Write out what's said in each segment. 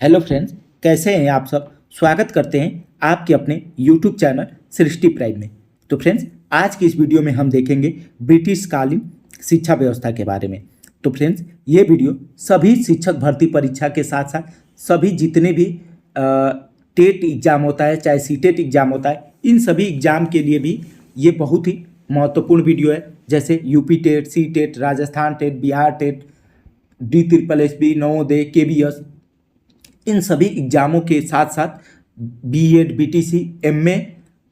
Hello friends, कैसे हैं आप सब। स्वागत करते हैं आपके अपने यूट्यूब चैनल सृष्टि प्राइड में। तो फ्रेंड्स, आज की इस वीडियो में हम देखेंगे ब्रिटिश कालीन शिक्षा व्यवस्था के बारे में। तो फ्रेंड्स, ये वीडियो सभी शिक्षक भर्ती परीक्षा के साथ साथ सभी जितने भी टेट एग्ज़ाम होता है, चाहे सीटेट एग्ज़ाम होता है, इन सभी एग्ज़ाम के लिए भी ये बहुत ही महत्वपूर्ण वीडियो है। जैसे UP TET, C TET, Rajasthan TET, Bihar TET, DSSB, Navodaya, KBS, इन सभी एग्जामों के साथ साथ बीएड, BTC, MA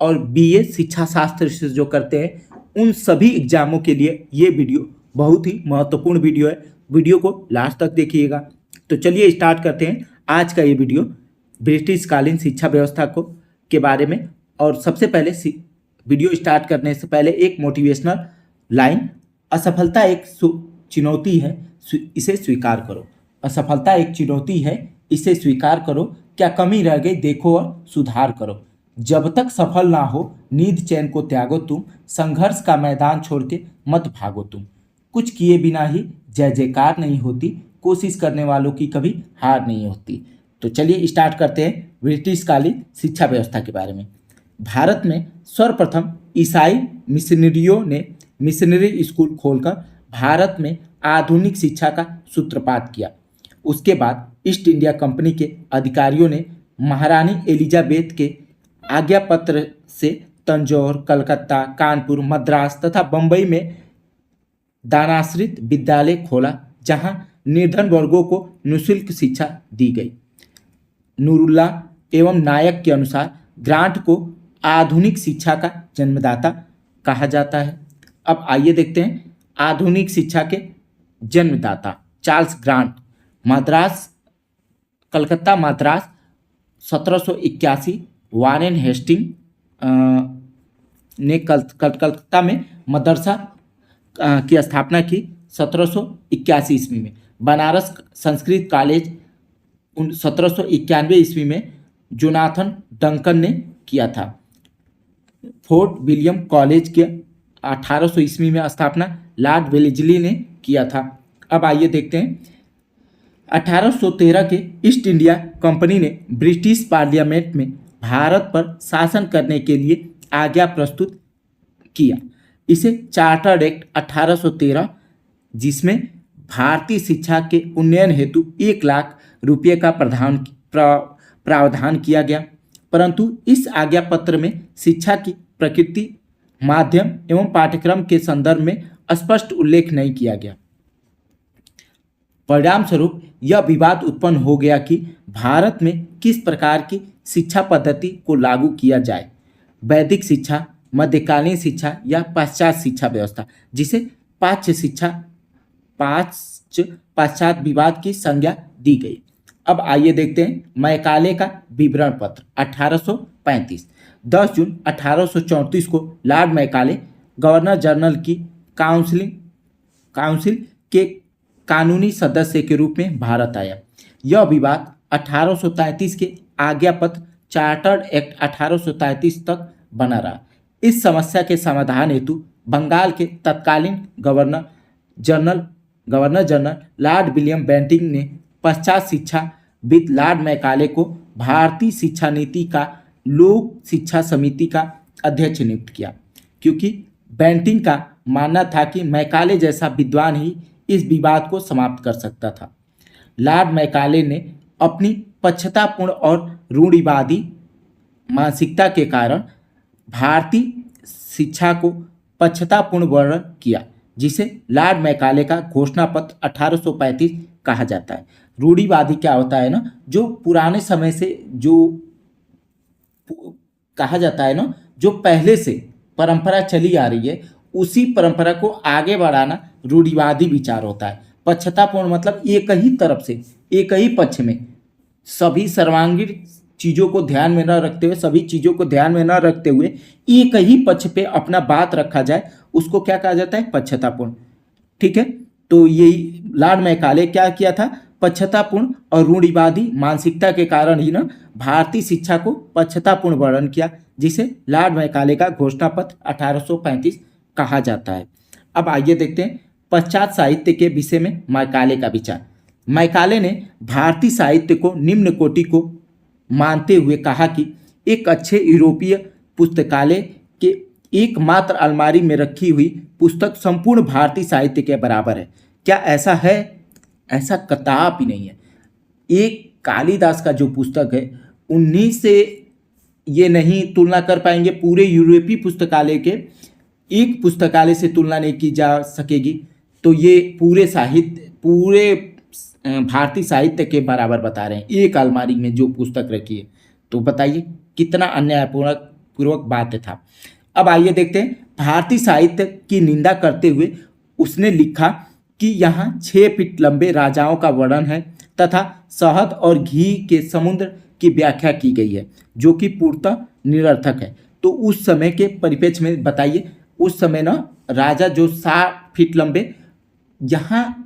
और BA शिक्षा शास्त्र से जो करते हैं, उन सभी एग्जामों के लिए ये वीडियो बहुत ही महत्वपूर्ण वीडियो है। वीडियो को लास्ट तक देखिएगा। तो चलिए स्टार्ट करते हैं आज का ये वीडियो ब्रिटिश कालीन शिक्षा व्यवस्था को के बारे में। और सबसे पहले वीडियो स्टार्ट करने से पहले एक मोटिवेशनल लाइन, असफलता एक चुनौती है, इसे स्वीकार करो। असफलता एक चुनौती है, इसे स्वीकार करो। क्या कमी रह गई देखो और सुधार करो। जब तक सफल ना हो नींद चैन को त्यागो तुम, संघर्ष का मैदान छोड़ के मत भागो तुम। कुछ किए बिना ही जय जयकार नहीं होती, कोशिश करने वालों की कभी हार नहीं होती। तो चलिए स्टार्ट करते हैं ब्रिटिश कालीन शिक्षा व्यवस्था के बारे में। भारत में सर्वप्रथम ईसाई मिशनरियों ने मिशनरी स्कूल खोलकर भारत में आधुनिक शिक्षा का सूत्रपात किया। उसके बाद ईस्ट इंडिया कंपनी के अधिकारियों ने महारानी एलिजाबेथ के आज्ञा पत्र से तंजौर, कलकत्ता, कानपुर, मद्रास तथा बंबई में दानाश्रित विद्यालय खोला, जहां निर्धन वर्गों को निःशुल्क शिक्षा दी गई। नूरुल्ला एवं नायक के अनुसार ग्रांट को आधुनिक शिक्षा का जन्मदाता कहा जाता है। अब आइए देखते हैं आधुनिक शिक्षा के जन्मदाता Charles Grant. Madras, Calcutta Madras 1781। Warren Hasting ने कलकत्ता में मदरसा की स्थापना की 1781 ईस्वी में। बनारस संस्कृत कॉलेज 1791 ईस्वी में जोनाथन डंकन ने किया था। फोर्ट विलियम कॉलेज के 1800 ईस्वी में स्थापना लॉर्ड वेलेस्ली ने किया था। अब आइए देखते हैं 1813 के ईस्ट इंडिया कंपनी ने ब्रिटिश पार्लियामेंट में भारत पर शासन करने के लिए आज्ञा प्रस्तुत किया। इसे चार्टर्ड एक्ट 1813, जिसमें भारतीय शिक्षा के उन्नयन हेतु 1,00,000 रुपये का प्रावधान किया गया। परंतु इस आज्ञा पत्र में शिक्षा की प्रकृति, माध्यम एवं पाठ्यक्रम के संदर्भ में स्पष्ट उल्लेख नहीं किया गया। परिणाम स्वरूप यह विवाद उत्पन्न हो गया कि भारत में किस प्रकार की शिक्षा पद्धति को लागू किया जाए, वैदिक शिक्षा, मध्यकालीन शिक्षा या पाश्चात्य शिक्षा व्यवस्था, जिसे पाश्चात्य विवाद की संज्ञा दी गई। अब आइए देखते हैं मैकाले का विवरण पत्र 1835। 10 जून 1834 को लॉर्ड मैकाले गवर्नर जनरल की काउंसिल के कानूनी सदस्य के रूप में भारत आया। यह विवाद 1833 के आज्ञा पत्र चार्टर्ड एक्ट 1833 तक बना रहा। इस समस्या के समाधान हेतु बंगाल के तत्कालीन governor general lord William Bentinck ने पश्चात शिक्षाविद लॉर्ड मैकाले को भारतीय शिक्षा नीति का लोक शिक्षा समिति का अध्यक्ष नियुक्त किया, क्योंकि बेंटिंग का मानना था कि मैकाले जैसा विद्वान ही इस विवाद को समाप्त कर सकता था। लॉर्ड मैकाले ने अपनी पक्षतापूर्ण और रूढ़िवादी मानसिकता के कारण भारतीय शिक्षा को पक्षतापूर्ण वर्णन किया, जिसे लॉर्ड मैकाले का घोषणा पत्र 1835 कहा जाता है। रूढ़िवादी क्या होता है ना, जो पुराने समय से जो कहा जाता है ना, जो पहले से परंपरा चली आ रही है, उसी परंपरा को आगे बढ़ाना रूढ़िवादी विचार होता है। पक्षतापूर्ण मतलब एक ही तरफ से, एक ही पक्ष में सभी सर्वांगीण चीज़ों को ध्यान में न रखते हुए, सभी चीज़ों को ध्यान में न रखते हुए एक ही पक्ष पे अपना बात रखा जाए, उसको क्या कहा जाता है? पक्षतापूर्ण। ठीक है, तो यही लॉर्ड मैकाले क्या किया था? पक्षतापूर्ण और रूढ़िवादी मानसिकता के कारण ही ना भारतीय शिक्षा को पक्षतापूर्ण वर्णन किया, जिसे लॉर्ड मैकाले का घोषणा पत्र 1835 कहा जाता है। अब आइए देखते हैं पश्चात साहित्य के विषय में मैकाले का विचार। मैकाले ने भारतीय साहित्य को निम्न कोटि को मानते हुए कहा कि एक अच्छे यूरोपीय पुस्तकालय के एकमात्र अलमारी में रखी हुई पुस्तक संपूर्ण भारतीय साहित्य के बराबर है। क्या ऐसा है? ऐसा कतई नहीं है। एक कालिदास का जो पुस्तक है उन्हीं से ये नहीं तुलना कर पाएंगे, पूरे यूरोपीय पुस्तकालय के एक पुस्तकालय से तुलना नहीं की जा सकेगी, तो ये पूरे साहित्य, पूरे भारतीय साहित्य के बराबर बता रहे हैं एक अलमारी में जो पुस्तक रखी है। तो बताइए कितना अन्यायपूर्वक बात था। अब आइए देखते हैं, भारतीय साहित्य की निंदा करते हुए उसने लिखा कि यहाँ 6 फीट लंबे राजाओं का वर्णन है तथा शहद और घी के समुद्र की व्याख्या की गई है जो कि पूर्णतः निरर्थक है। तो उस समय के परिप्रेक्ष्य में बताइए, उस समय ना राजा जो 7 फीट लंबे, यहाँ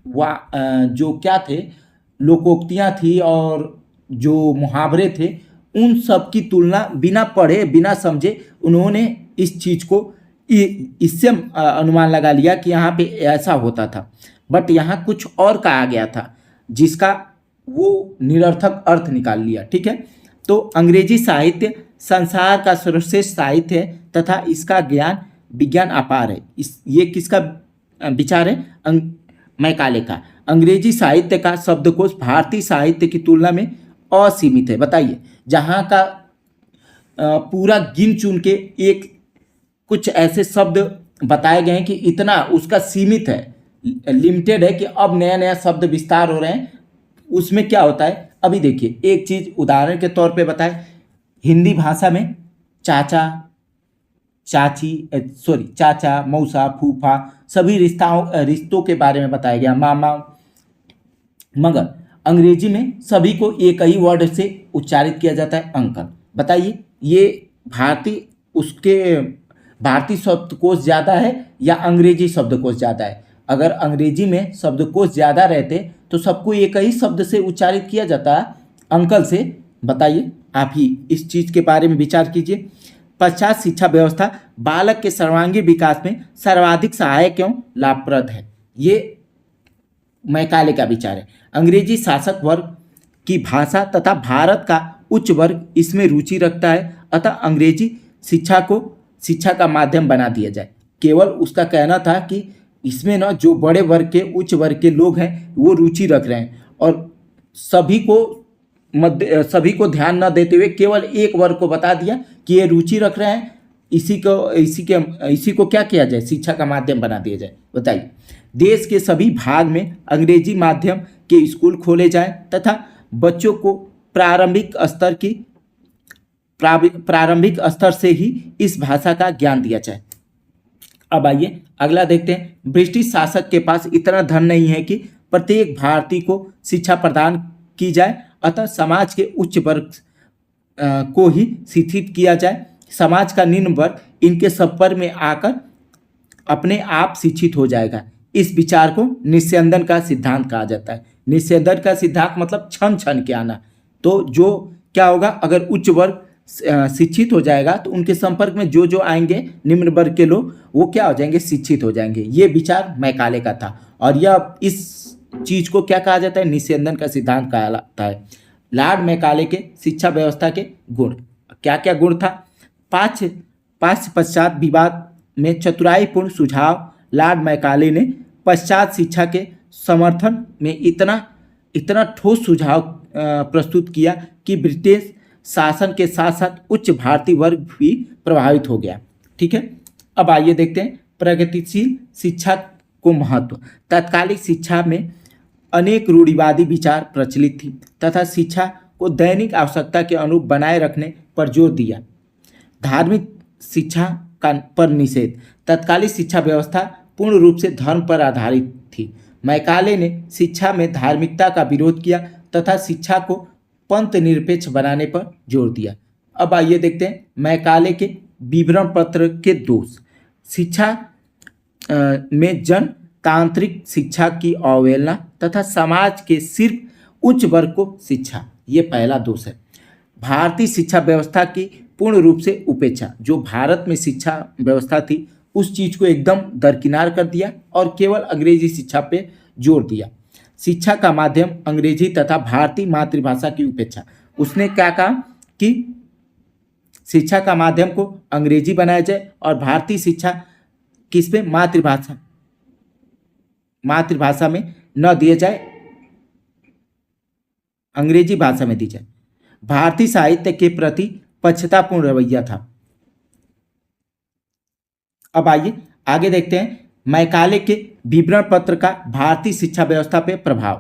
जो क्या थे, लोकोक्तियाँ थी और जो मुहावरे थे, उन सब की तुलना बिना पढ़े बिना समझे उन्होंने इस चीज़ को इससे अनुमान लगा लिया कि यहाँ पे ऐसा होता था, बट यहाँ कुछ और कहा गया था जिसका वो निरर्थक अर्थ निकाल लिया। ठीक है, तो अंग्रेजी साहित्य संसार का सर्वश्रेष्ठ साहित्य है तथा इसका ज्ञान विज्ञान अपार है। ये किसका विचार है? मैकाले का। अंग्रेजी साहित्य का शब्दकोश भारतीय साहित्य की तुलना में असीमित है। बताइए, जहाँ का पूरा गिन चुन के एक कुछ ऐसे शब्द बताए गए हैं कि इतना उसका सीमित है, लिमिटेड है कि अब नया नया शब्द विस्तार हो रहे हैं। उसमें क्या होता है, अभी देखिए एक चीज़ उदाहरण के तौर पे बताए, हिंदी भाषा में चाचा चाचा मौसा फूफा सभी रिश्तों के बारे में बताया गया, मामा, मगर अंग्रेजी में सभी को एक ही वर्ड से उच्चारित किया जाता है, अंकल। बताइए ये भारतीय शब्दकोश ज़्यादा है या अंग्रेजी शब्दकोश ज़्यादा है? अगर अंग्रेजी में शब्दकोश ज़्यादा रहते तो सबको एक ही शब्द से उच्चारित किया जाता, अंकल से। बताइए, आप ही इस चीज़ के बारे में विचार कीजिए। पश्चात शिक्षा व्यवस्था बालक के सर्वांगीण विकास में सर्वाधिक सहायक एवं लाभप्रद है, ये मैकाले का विचार है। अंग्रेजी शासक वर्ग की भाषा तथा भारत का उच्च वर्ग इसमें रुचि रखता है, अतः अंग्रेजी शिक्षा का माध्यम बना दिया जाए। केवल उसका कहना था कि इसमें ना जो बड़े वर्ग के, उच्च वर्ग के लोग हैं वो रुचि रख रहे हैं और सभी को ध्यान न देते हुए केवल एक वर्ग को बता दिया कि ये रुचि रख रहे हैं, इसी को क्या किया जाए, शिक्षा का माध्यम बना दिया जाए। बताइए, देश के सभी भाग में अंग्रेजी माध्यम के स्कूल खोले जाएं तथा बच्चों को प्रारंभिक स्तर से ही इस भाषा का ज्ञान दिया जाए। अब आइए अगला देखते हैं। ब्रिटिश शासक के पास इतना धन नहीं है कि प्रत्येक भारतीय को शिक्षा प्रदान की जाए, अतः समाज के उच्च वर्ग को ही शिक्षित किया जाए। समाज का निम्न वर्ग इनके संपर्क में आकर अपने आप शिक्षित हो जाएगा। इस विचार को निस्यंदन का सिद्धांत कहा जाता है। निस्यंदन का सिद्धांत मतलब क्षण क्षण के आना। तो जो क्या होगा, अगर उच्च वर्ग शिक्षित हो जाएगा तो उनके संपर्क में जो आएंगे निम्न वर्ग के लोग, वो क्या हो जाएंगे, शिक्षित हो जाएंगे। ये विचार मैकाले का था और यह इस चीज को क्या कहा जाता है, निस्यंदन का सिद्धांत कहा जाता है। लॉर्ड मैकाले के शिक्षा व्यवस्था के गुण, क्या क्या गुण था? पश्चात विवाद में चतुराईपूर्ण सुझाव। लॉर्ड मैकाले ने पश्चात शिक्षा के समर्थन में इतना ठोस सुझाव प्रस्तुत किया कि ब्रिटिश शासन के साथ साथ उच्च भारतीय वर्ग भी प्रभावित हो गया। ठीक है, अब आइए देखते हैं प्रगतिशील शिक्षा को महत्व। तत्कालिक शिक्षा में अनेक रूढ़िवादी विचार प्रचलित थी तथा शिक्षा को दैनिक आवश्यकता के अनुरूप बनाए रखने पर जोर दिया। धार्मिक शिक्षा पर निषेध। तत्कालिक शिक्षा व्यवस्था पूर्ण रूप से धर्म पर आधारित थी। मैकाले ने शिक्षा में धार्मिकता का विरोध किया तथा शिक्षा को पंथ निरपेक्ष बनाने पर जोर दिया। अब आइए देखते हैं मैकाले के विवरण पत्र के दोष। शिक्षा में जनतांत्रिक शिक्षा की अवहेलना तथा समाज के सिर्फ उच्च वर्ग को शिक्षा, ये पहला दोष है। भारतीय शिक्षा व्यवस्था की पूर्ण रूप से उपेक्षा। जो भारत में शिक्षा व्यवस्था थी उस चीज़ को एकदम दरकिनार कर दिया और केवल अंग्रेजी शिक्षा पे जोर दिया। शिक्षा का माध्यम अंग्रेजी तथा भारतीय मातृभाषा की उपेक्षा। उसने क्या कहा कि शिक्षा का माध्यम को अंग्रेजी बनाया जाए और भारतीय शिक्षा किस पे, मातृभाषा में न दिए जाए, अंग्रेजी भाषा में दी जाए। भारतीय साहित्य के प्रति पक्षतापूर्ण रवैया था। अब आइए आगे देखते हैं मैकाले के विवरण पत्र का भारतीय शिक्षा व्यवस्था पे प्रभाव।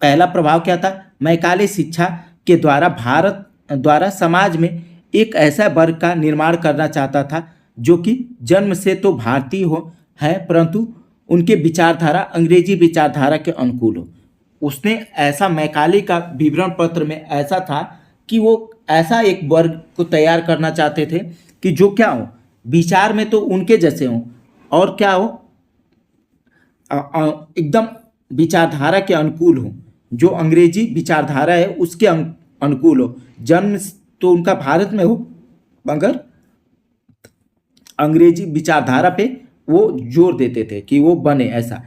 पहला प्रभाव क्या था? मैकाले शिक्षा के द्वारा समाज में एक ऐसा वर्ग का निर्माण करना चाहता था जो कि जन्म से तो भारतीय है परंतु उनके विचारधारा अंग्रेजी विचारधारा के अनुकूल हो। उसने ऐसा, मैकाले का विवरण पत्र में ऐसा था कि वो ऐसा एक वर्ग को तैयार करना चाहते थे कि जो क्या हो, विचार में तो उनके जैसे हो और क्या हो, एकदम विचारधारा के अनुकूल हो, जो अंग्रेजी विचारधारा है उसके अनुकूल हो। जन्म तो उनका भारत में हो मगर अंग्रेजी विचारधारा पे वो जोर देते थे कि वो बने ऐसा।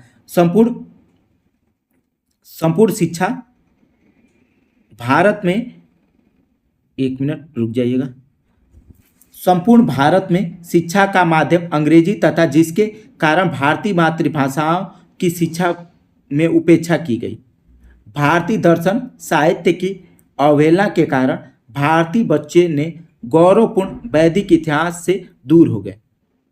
संपूर्ण शिक्षा भारत में, एक मिनट रुक जाइएगा, संपूर्ण भारत में शिक्षा का माध्यम अंग्रेजी तथा जिसके कारण भारतीय मातृभाषाओं की शिक्षा में उपेक्षा की गई। भारतीय दर्शन साहित्य की अवहेलना के कारण भारतीय बच्चे ने गौरवपूर्ण वैदिक इतिहास से दूर हो गए।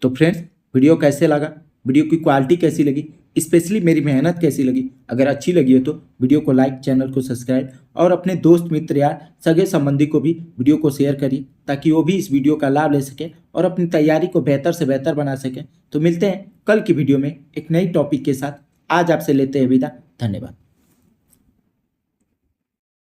तो फ्रेंड्स, वीडियो कैसे लगा, वीडियो की क्वालिटी कैसी लगी, स्पेशली मेरी मेहनत कैसी लगी? अगर अच्छी लगी हो तो वीडियो को लाइक, चैनल को सब्सक्राइब और अपने दोस्त मित्र या सगे संबंधी को भी वीडियो को शेयर करिए ताकि वो भी इस वीडियो का लाभ ले सके और अपनी तैयारी को बेहतर से बेहतर बना सके। तो मिलते हैं कल की वीडियो में एक नई टॉपिक के साथ। आज आपसे लेते हैं विदा। धन्यवाद।